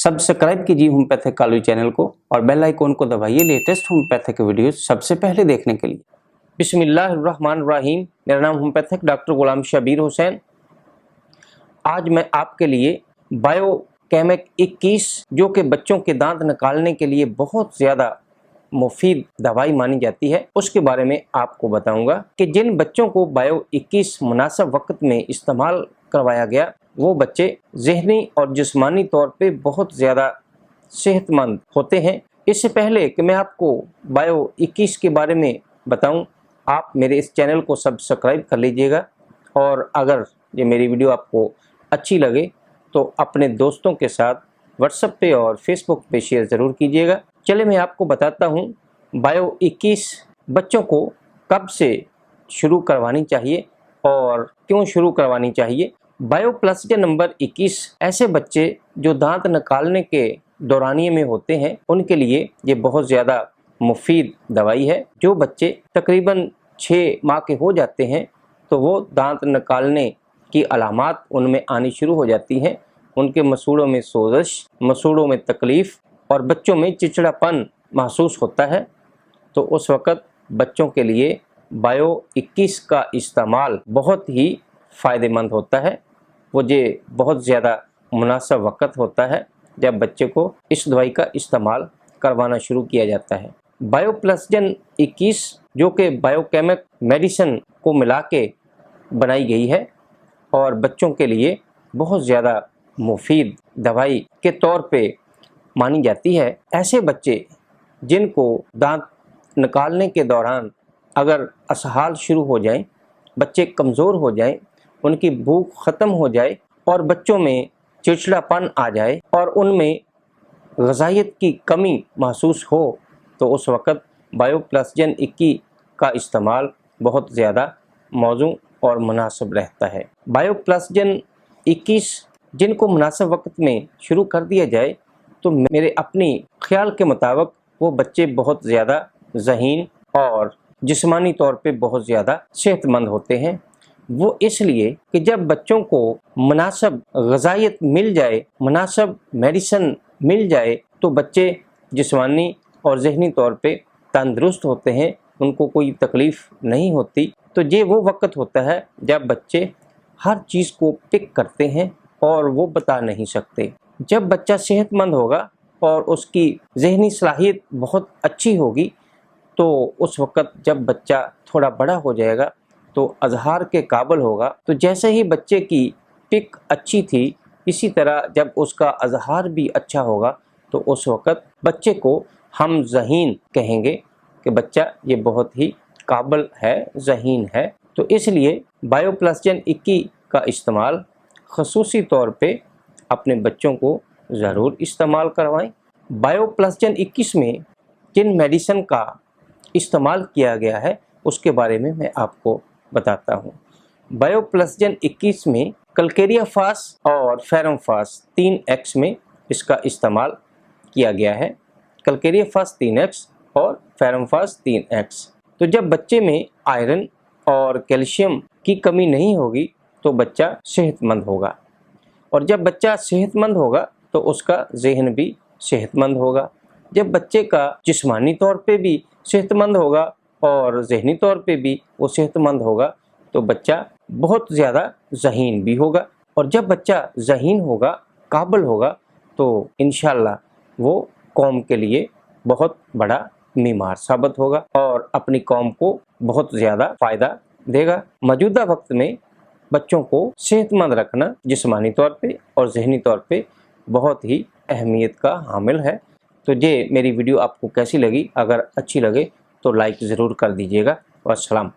Subscribe कीजिए homeopathic college channel को और बेल आइकॉन को दबाइए लेटेस्ट होम्योपैथिक वीडियोस सबसे पहले देखने के लिए। बिस्मिल्लाहिर्रहमानिर्रहीम। मेरा नाम होम्योपैथिक डॉक्टर गुलाम शबीर हुसैन। आज मैं आपके लिए बायोकेमिक 21 जो कि बच्चों के दांत निकालने के लिए बहुत ज़्यादा मुफीद दवाई मानी जाती है, उसके बारे में आपको बताऊंगा कि जिन बच्चों को बायो 21 मुनासिब वक्त में इस्तेमाल करवाया गया वो बच्चे ज़हनी और जिस्मानी तौर पे बहुत ज़्यादा सेहतमंद होते हैं। इससे पहले कि मैं आपको बायो 21 के बारे में बताऊं, आप मेरे इस चैनल को सब्सक्राइब कर लीजिएगा और अगर ये मेरी वीडियो आपको अच्छी लगे तो अपने दोस्तों के साथ व्हाट्सएप पे और फेसबुक पे शेयर ज़रूर कीजिएगा। चलिए मैं आपको बताता हूँ बायो 21 बच्चों को कब से शुरू करवानी चाहिए और क्यों शुरू करवानी चाहिए। बायो प्लसजन नंबर 21 ऐसे बच्चे जो दांत निकालने के दौरानिए में होते हैं उनके लिए ये बहुत ज़्यादा मुफीद दवाई है। जो बच्चे तकरीबन 6 माह के हो जाते हैं तो वो दांत निकालने की अलामात उनमें आनी शुरू हो जाती हैं। उनके मसूड़ों में सोजश, मसूड़ों में तकलीफ़ और बच्चों में चिड़चिड़ापन महसूस होता है, तो उस वक़्त बच्चों के लिए बायो 21 का इस्तेमाल बहुत ही फ़ायदेमंद होता है। वो ये बहुत ज़्यादा मुनासिब वक़्त होता है जब बच्चे को इस दवाई का इस्तेमाल करवाना शुरू किया जाता है। बायो प्लसजन 21 जो कि बायोकेमिक मेडिसिन को मिला के बनाई गई है और बच्चों के लिए बहुत ज़्यादा मुफीद दवाई के तौर पे मानी जाती है। ऐसे बच्चे जिनको दांत निकालने के दौरान अगर असहाल शुरू हो जाएं, बच्चे कमज़ोर हो जाएं, उनकी भूख ख़त्म हो जाए और बच्चों में चिड़चिड़ापन आ जाए और उनमें ग़िज़ाइयत की कमी महसूस हो, तो उस वक़्त बायो प्लसजन 21 का इस्तेमाल बहुत ज़्यादा मौज़ू और मुनासिब रहता है। बायो प्लसजन 21 जिनको मुनासिब वक़्त में शुरू कर दिया जाए तो मेरे अपनी ख्याल के मुताबिक वो बच्चे बहुत ज़्यादा ज़हीन और जिस्मानी तौर पे बहुत ज़्यादा सेहतमंद होते हैं। वो इसलिए कि जब बच्चों को मुनासिब ग़िज़ाइयत मिल जाए, मुनासिब मेडिसिन मिल जाए तो बच्चे जिस्मानी और ज़हनी तौर पे तंदुरुस्त होते हैं, उनको कोई तकलीफ़ नहीं होती। तो ये वो वक़्त होता है जब बच्चे हर चीज़ को पिक करते हैं और वो बता नहीं सकते। जब बच्चा सेहतमंद होगा और उसकी ज़हनी सलाहियत बहुत अच्छी होगी तो उस वक़्त जब बच्चा थोड़ा बड़ा हो जाएगा तो अज़हार के काबिल होगा। तो जैसे ही बच्चे की पिक अच्छी थी, इसी तरह जब उसका अज़हार भी अच्छा होगा तो उस वक़्त बच्चे को हम ज़हीन कहेंगे कि बच्चा ये बहुत ही काबिल है, ज़हीन है। तो इसलिए बायो प्लसजन 21 का इस्तेमाल ख़ुसूसी तौर पे अपने बच्चों को ज़रूर इस्तेमाल करवाएं। बायो प्लसजन 21 में जिन मेडिसिन का इस्तेमाल किया गया है उसके बारे में मैं आपको बताता हूँ। बायो प्लसजन 21 में कलकेरियाफास और फेरमफास 3x में इसका इस्तेमाल किया गया है। कलकेरियाफास 3x और फेरमफास 3x। तो जब बच्चे में आयरन और कैल्शियम की कमी नहीं होगी तो बच्चा सेहतमंद होगा और जब बच्चा सेहतमंद होगा तो उसका ज़हन भी सेहतमंद होगा। जब बच्चे का जिस्मानी तौर पे भी सेहतमंद होगा और ज़हनी तौर पे भी वो सेहतमंद होगा तो बच्चा बहुत ज़्यादा ज़हीन भी होगा और जब बच्चा ज़हीन होगा, काबिल होगा, तो इंशाअल्लाह वो कौम के लिए बहुत बड़ा मीमार साबित होगा और अपनी कौम को बहुत ज़्यादा फ़ायदा देगा। मौजूदा वक्त में बच्चों को सेहतमंद रखना जिस्मानी तौर पे और ज़हनी तौर पे बहुत ही अहमियत का हामिल है। तो ये मेरी वीडियो आपको कैसी लगी? अगर अच्छी लगे तो लाइक ज़रूर कर दीजिएगा। वस्सलाम।